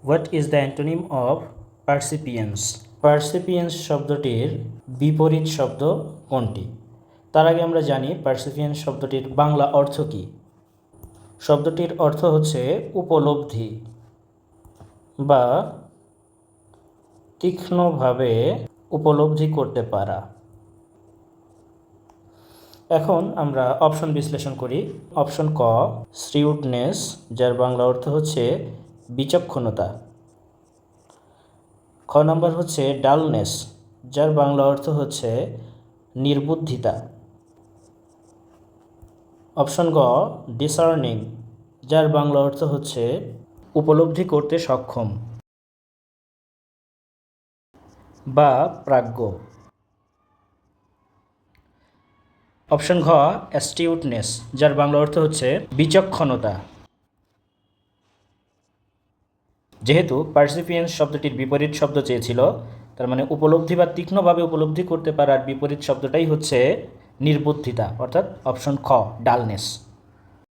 What is the antonym of percipience? Percipience শব্দটির বিপরীত শব্দ কোনটি? তার আগে আমরা জানি পার্সিপিয়েন্স শব্দটির বাংলা অর্থ কী। শব্দটির অর্থ হচ্ছে উপলব্ধি বা তীক্ষ্ণভাবে উপলব্ধি করতে পারা। এখন আমরা অপশন বিশ্লেষণ করি। অপশন ক শ্রিউডনেস, যার বাংলা অর্থ হচ্ছে বিচক্ষণতা। খ নম্বর হচ্ছে ডালনেস, যার বাংলা অর্থ হচ্ছে নির্বুদ্ধিতা। অপশন গ ডিসার্নিং, যার বাংলা অর্থ হচ্ছে উপলব্ধি করতে সক্ষম বা প্রাজ্ঞ। অপশন ঘ অ্যাস্টিউটনেস, যার বাংলা অর্থ হচ্ছে বিচক্ষণতা। যেহেতু পার্সিপিয়েন্স শব্দটির বিপরীত শব্দ চেয়েছিল, তার মানে উপলব্ধি বা তীক্ষ্ণভাবে উপলব্ধি করতে পারার বিপরীত শব্দটাই হচ্ছে নির্বুদ্ধিতা, অর্থাৎ অপশন খ ডালনেস।